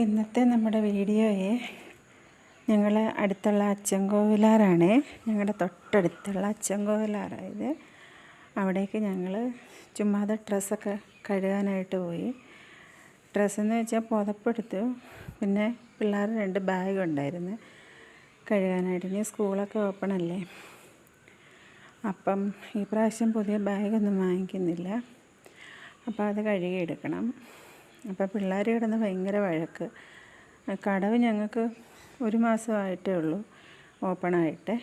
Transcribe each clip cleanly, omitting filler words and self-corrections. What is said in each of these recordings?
ഇന്നത്തെ നമ്മുടെ വീഡിയോയെ ഞങ്ങൾ അടുത്തുള്ള അച്ചൻകോവിലാറാണ്, ഞങ്ങളുടെ തൊട്ടടുത്തുള്ള അച്ചൻകോവിലാറായത്. അവിടേക്ക് ഞങ്ങൾ ചുമ്മാതെ ഡ്രസ്സൊക്കെ കഴുകാനായിട്ട് പോയി. ഡ്രസ്സെന്ന് വെച്ചാൽ പുതപ്പെടുത്തു, പിന്നെ പിള്ളേർ 2 ബാഗ് ഉണ്ടായിരുന്നു കഴുകാനായിട്ട്. ഇനി സ്കൂളൊക്കെ ഓപ്പൺ അല്ലേ, അപ്പം ഈ പ്രാവശ്യം പുതിയ ബാഗൊന്നും വാങ്ങിക്കുന്നില്ല, അപ്പോൾ അത് കഴുകിയെടുക്കണം. അപ്പോൾ പിള്ളേർ കിടന്ന് ഭയങ്കര വഴക്ക്. കടവ് ഞങ്ങൾക്ക് 1 മാസമായിട്ടേ ഉള്ളൂ ഓപ്പണായിട്ട്.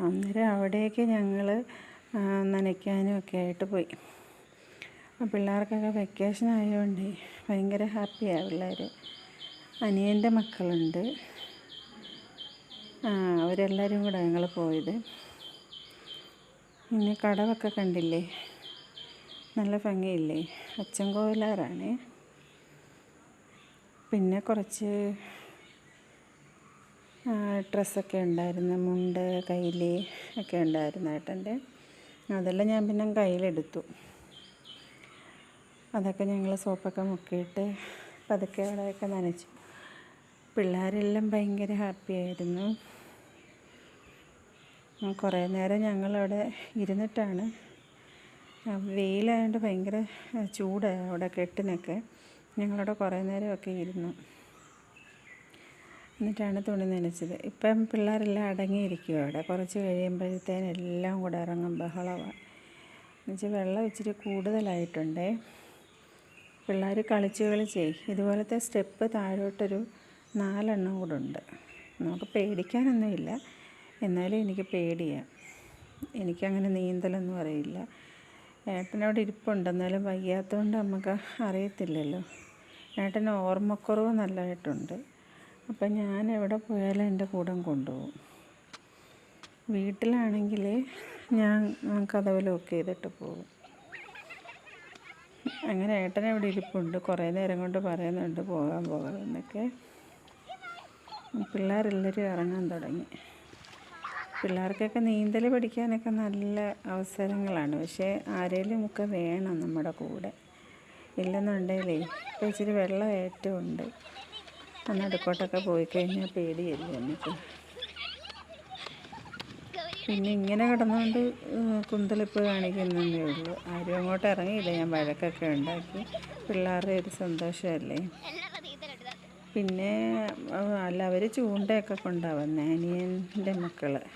അന്നേരം അവിടേക്ക് ഞങ്ങൾ നനയ്ക്കാനും ഒക്കെ ആയിട്ട് പോയി. പിള്ളേർക്കൊക്കെ വെക്കേഷൻ ആയതുകൊണ്ട് ഭയങ്കര ഹാപ്പിയാണ് പിള്ളേർ. അനിയൻ്റെ മക്കളുണ്ട്, അവരെല്ലാവരും കൂടെ ഞങ്ങൾ പോയത്. പിന്നെ കടവൊക്കെ കണ്ടില്ലേ, നല്ല ഭംഗിയില്ലേ, അച്ചൻകോവിലാറാണ്. പിന്നെ കുറച്ച് ഡ്രസ്സൊക്കെ ഉണ്ടായിരുന്നു, മുണ്ട് കയ്യിൽ ഒക്കെ ഉണ്ടായിരുന്നു ഏട്ടൻ്റെ. അതെല്ലാം ഞാൻ പിന്നെ കയ്യിലെടുത്തു. അതൊക്കെ ഞങ്ങൾ സോപ്പൊക്കെ മുക്കിയിട്ട് പതുക്കെ അവിടെയൊക്കെ നനച്ചു. പിള്ളേരെല്ലാം ഭയങ്കര ഹാപ്പിയായിരുന്നു. കുറേ നേരം ഞങ്ങളവിടെ ഇരുന്നിട്ടാണ്, വെയിലായതുകൊണ്ട് ഭയങ്കര ചൂടാണ് അവിടെ കെട്ടിനൊക്കെ. ഞങ്ങളവിടെ കുറേ നേരമൊക്കെ ഇരുന്നു, എന്നിട്ടാണ് തുണി നനച്ചത്. ഇപ്പം പിള്ളേരെല്ലാം അടങ്ങിയിരിക്കും അവിടെ. കുറച്ച് കഴിയുമ്പോഴത്തേനും എല്ലാം കൂടെ ഇറങ്ങും, ബഹളമാണ്. എന്നുവെച്ചാൽ വെള്ളം ഇച്ചിരി കൂടുതലായിട്ടുണ്ടേ. പിള്ളേർ കളിച്ചേ ഇതുപോലത്തെ സ്റ്റെപ്പ് താഴോട്ടൊരു 4 എണ്ണം കൂടെ ഉണ്ട്. നമുക്ക് പേടിക്കാനൊന്നുമില്ല, എന്നാലും എനിക്ക് പേടിയാണ്. എനിക്കങ്ങനെ നീന്തലൊന്നും അറിയില്ല. ഏട്ടനവിടെ ഇരിപ്പുണ്ട്, എന്നാലും വയ്യാത്തതുകൊണ്ട് നമുക്ക് അറിയത്തില്ലല്ലോ. ഏട്ടന് ഓർമ്മക്കുറവ് നല്ലതായിട്ടുണ്ട്, അപ്പം ഞാൻ എവിടെ പോയാലും എൻ്റെ കൂടെ കൊണ്ടുപോകും. വീട്ടിലാണെങ്കിൽ ഞാൻ കതവ് ലോക്ക് ചെയ്തിട്ട് പോകും. അങ്ങനെ ഏട്ടനെവിടെ ഇരിപ്പുണ്ട്, കുറേ നേരം കൊണ്ട് പറയുന്നുണ്ട് പോകാമെന്നൊക്കെ. പിള്ളേരെല്ലാവരും ഇറങ്ങാൻ തുടങ്ങി. പിള്ളേർക്കൊക്കെ നീന്തൽ പഠിക്കാനൊക്കെ നല്ല അവസരങ്ങളാണ്, പക്ഷേ ആരെങ്കിലും ഒക്കെ വേണം നമ്മുടെ കൂടെ. ഇല്ലെന്നുണ്ടെങ്കിലേ ഇപ്പോൾ ഇച്ചിരി വെള്ളം ഏറ്റവും ഉണ്ട്, നടുക്കോട്ടൊക്കെ പോയി കഴിഞ്ഞാൽ പേടിയല്ലേ നമുക്ക്. പിന്നെ ഇങ്ങനെ കിടന്നുകൊണ്ട് കുന്തളിപ്പ് കാണിക്കുന്നതേ ഉള്ളൂ. ആരും അങ്ങോട്ട് ഇറങ്ങിയില്ല. ഞാൻ വഴക്കൊക്കെ ഉണ്ടാക്കി, പിള്ളേരുടെ ഒരു സന്തോഷമല്ലേ. പിന്നെ അല്ല, അവർ ചൂണ്ടയൊക്കെ കൊണ്ടാണ് വന്നത്.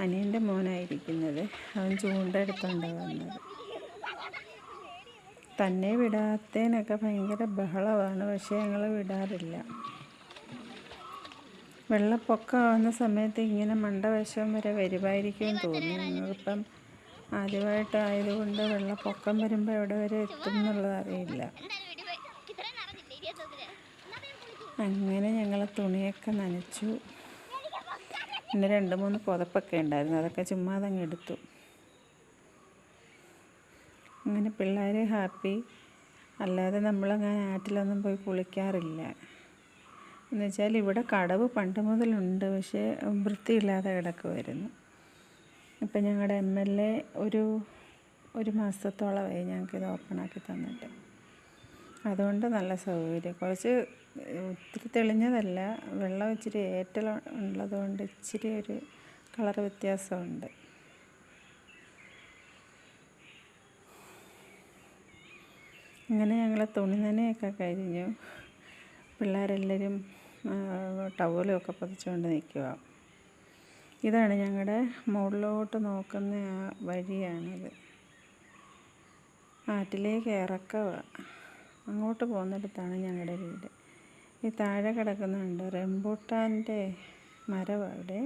അനിയൻ്റെ മോനായിരിക്കുന്നത്, അവൻ ചൂണ്ട എടുത്തോണ്ടാണ് വന്നത്. തന്നെ വിടാത്തതിനൊക്കെ ഭയങ്കര ബഹളമാണ്, പക്ഷേ ഞങ്ങൾ വിടാറില്ല. വെള്ളപ്പൊക്കമാകുന്ന സമയത്ത് ഇങ്ങനെ മണ്ടവശം വരെ വരുമായിരിക്കുമെന്ന് തോന്നുന്നു. ഞങ്ങളിപ്പം ആദ്യമായിട്ടായതുകൊണ്ട് വെള്ളപ്പൊക്കം വരുമ്പോൾ എവിടെ വരെ എത്തും എന്നുള്ളത് അറിയില്ല. അങ്ങനെ ഞങ്ങൾ തുണിയൊക്കെ നനച്ചു. പിന്നെ 2-3 പുതപ്പൊക്കെ ഉണ്ടായിരുന്നു, അതൊക്കെ ചുമ്മാതങ്ങ് എടുത്തു. അങ്ങനെ പിള്ളേർ ഹാപ്പി. അല്ലാതെ നമ്മളങ്ങനെ ആറ്റിലൊന്നും പോയി കുളിക്കാറില്ല. എന്നുവെച്ചാൽ ഇവിടെ കടവ് പണ്ട് മുതലുണ്ട്, പക്ഷേ വൃത്തിയില്ലാതെ കിടക്കുമായിരുന്നു. ഇപ്പം ഞങ്ങളുടെ MLA ഒരു മാസത്തോളമായി ഞങ്ങൾക്കിത് ഓപ്പണാക്കി തന്നിട്ട്. അതുകൊണ്ട് നല്ല സൗകര്യം. കുറച്ച് ഒത്തിരി തെളിഞ്ഞതല്ല, വെള്ളം ഇച്ചിരി ഉള്ളതുകൊണ്ട് ഇച്ചിരി ഒരു കളർ വ്യത്യാസമുണ്ട്. അങ്ങനെ ഞങ്ങൾ തുണി നനയൊക്കെ കഴിഞ്ഞു. പിള്ളേരെല്ലാവരും ടവലൊക്കെ പൊതിച്ചുകൊണ്ട് നിൽക്കുക. ഇതാണ് ഞങ്ങളുടെ മുകളിലോട്ട് നോക്കുന്ന ആ വഴിയാണിത്. ആറ്റിലേക്ക് ഇറക്കമാണ്. അങ്ങോട്ട് പോകുന്നിടത്താണ് ഞങ്ങളുടെ വീട്. ഈ താഴെ കിടക്കുന്നുണ്ട് റംബൂട്ടാൻ്റെ മരം അവിടെ.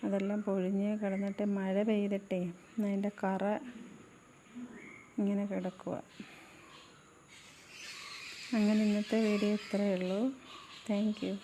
അതെല്ലാം പൊഴിഞ്ഞ് കിടന്നിട്ട് മഴ പെയ്തിട്ടേ അതിൻ്റെ കറ ഇങ്ങനെ കിടക്കുക. അങ്ങനെ ഇന്നത്തെ വീഡിയോ ഇത്രയേ ഉള്ളൂ. Thank you.